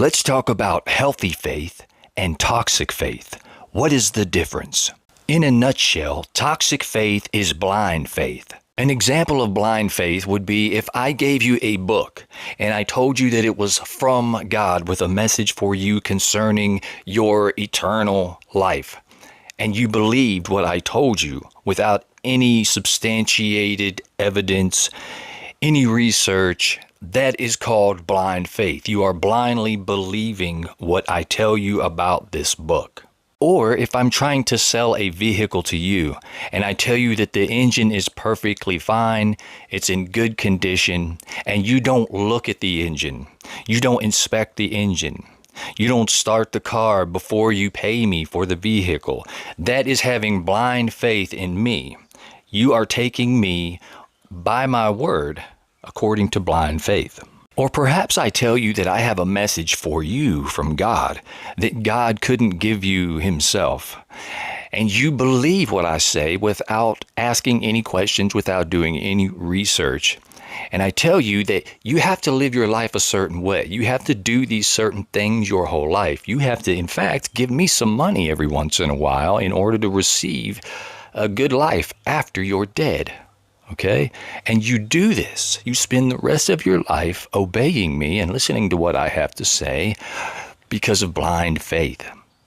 Let's talk about healthy faith and toxic faith. What is the difference? In a nutshell, toxic faith is blind faith. An example of blind faith would be if I gave you a book and I told you that it was from God with a message for you concerning your eternal life, and you believed what I told you without any substantiated evidence, any research. That is called blind faith. You are blindly believing what I tell you about this book. Or if I'm trying to sell a vehicle to you and I tell you that the engine is perfectly fine, it's in good condition, and you don't look at the engine, you don't inspect the engine, you don't start the car before you pay me for the vehicle, that is having blind faith in me. You are taking me by my word according to blind faith. Or perhaps I tell you that I have a message for you from God that God couldn't give you himself. And you believe what I say without asking any questions, without doing any research. And I tell you that you have to live your life a certain way. You have to do these certain things your whole life. You have to, in fact, give me some money every once in a while in order to receive a good life after you're dead. Okay? And you do this. You spend the rest of your life obeying me and listening to what I have to say because of blind faith.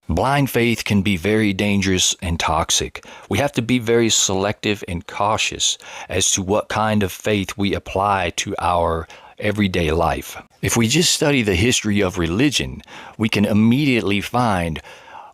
Blind faith can be very dangerous and toxic. We have to be very selective and cautious as to what kind of faith we apply to our everyday life. If we just study the history of religion, we can immediately find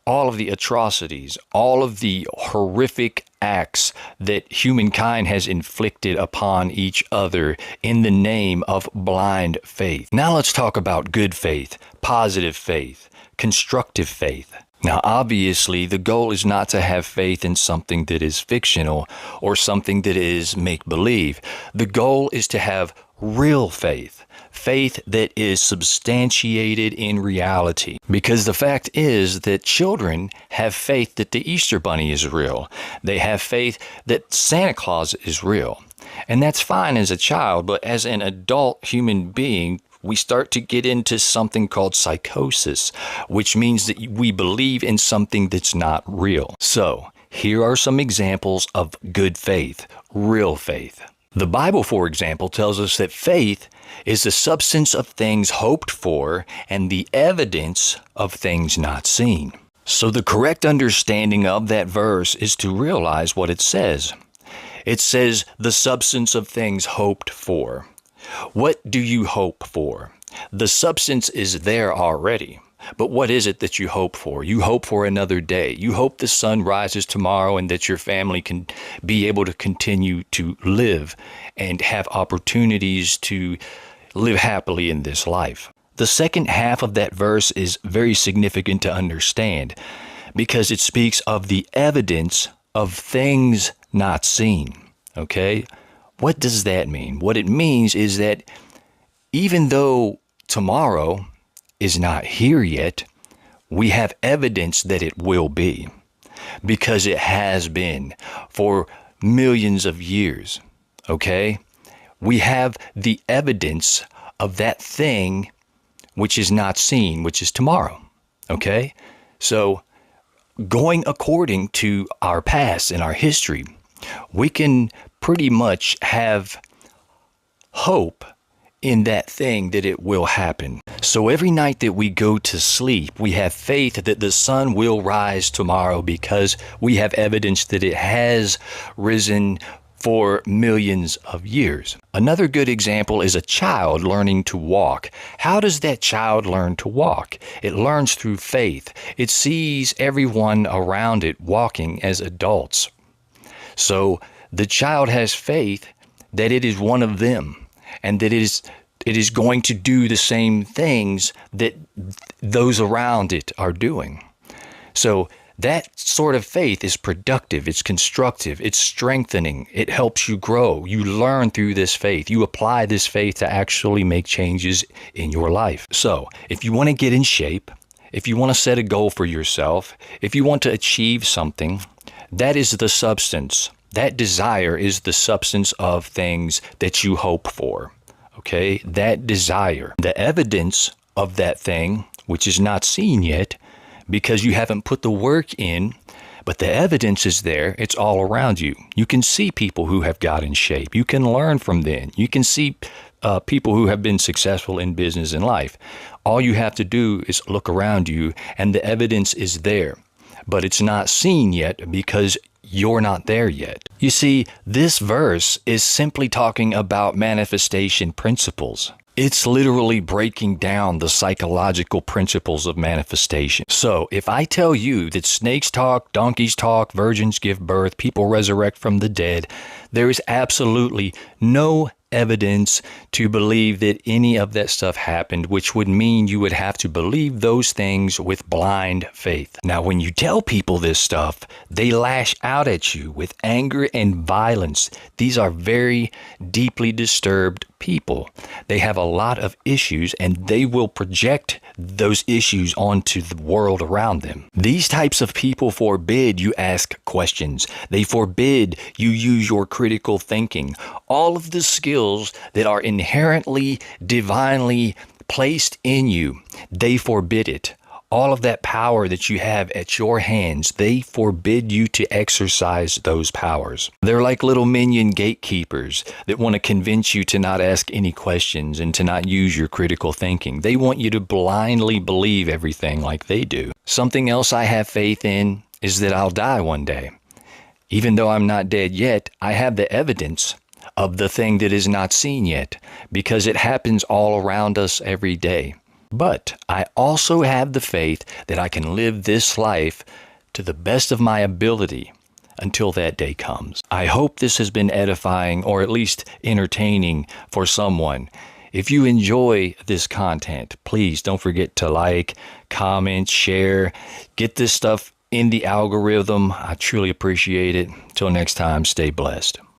all of the atrocities, all of the horrific acts that humankind has inflicted upon each other in the name of blind faith. Now let's talk about good faith, positive faith, constructive faith. Now obviously the goal is not to have faith in something that is fictional or something that is make-believe. The goal is to have real faith. Faith that is substantiated in reality. Because the fact is that children have faith that the Easter Bunny is real. They have faith that Santa Claus is real. And that's fine as a child, but as an adult human being, we start to get into something called psychosis, which means that we believe in something that's not real. So, here are some examples of good faith, real faith. The Bible, for example, tells us that faith is the substance of things hoped for and the evidence of things not seen. So the correct understanding of that verse is to realize what it says. It says the substance of things hoped for. What do you hope for? The substance is there already. But what is it that you hope for? You hope for another day. You hope the sun rises tomorrow and that your family can be able to continue to live and have opportunities to live happily in this life. The second half of that verse is very significant to understand because it speaks of the evidence of things not seen. Okay? What does that mean? What it means is that even though tomorrow is not here yet, we have evidence that it will be because it has been for millions of years. Okay? We have the evidence of that thing which is not seen, which is tomorrow. Okay? So going according to our past and our history, we can pretty much have hope in that thing that it will happen. So every night that we go to sleep, we have faith that the sun will rise tomorrow because we have evidence that it has risen for millions of years. Another good example is a child learning to walk. How does that child learn to walk? It learns through faith. It sees everyone around it walking as adults. So the child has faith that it is one of them and that it is going to do the same things that those around it are doing. So that sort of faith is productive, it's constructive, it's strengthening, it helps you grow. You learn through this faith. You apply this faith to actually make changes in your life. So if you want to get in shape, if you want to set a goal for yourself, if you want to achieve something, that is the substance. That desire is the substance of things that you hope for. Okay? That desire. The evidence of that thing which is not seen yet because you haven't put the work in, but the evidence is there. It's all around you. You can see people who have got in shape. You can learn from them. You can see people who have been successful in business and life. All you have to do is look around you, and the evidence is there. But it's not seen yet because you're not there yet. You see, this verse is simply talking about manifestation principles. It's literally breaking down the psychological principles of manifestation. So, if I tell you that snakes talk, donkeys talk, virgins give birth, people resurrect from the dead, there is absolutely no evidence to believe that any of that stuff happened, which would mean you would have to believe those things with blind faith. Now, when you tell people this stuff, they lash out at you with anger and violence. These are very deeply disturbed people. They have a lot of issues, and they will project those issues onto the world around them. These types of people forbid you ask questions. They forbid you use your critical thinking. All of the skills that are inherently, divinely placed in you, they forbid it. All of that power that you have at your hands, they forbid you to exercise those powers. They're like little minion gatekeepers that want to convince you to not ask any questions and to not use your critical thinking. They want you to blindly believe everything like they do. Something else I have faith in is that I'll die one day. Even though I'm not dead yet, I have the evidence of the thing that is not seen yet, because it happens all around us every day. But I also have the faith that I can live this life to the best of my ability until that day comes. I hope this has been edifying, or at least entertaining for someone. If you enjoy this content, please don't forget to like, comment, share, get this stuff in the algorithm. I truly appreciate it. Till next time, stay blessed.